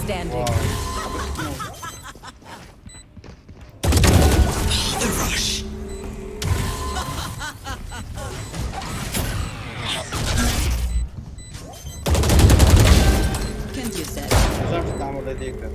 standing. Can you set? Użyłem, że tam odejdę i grę.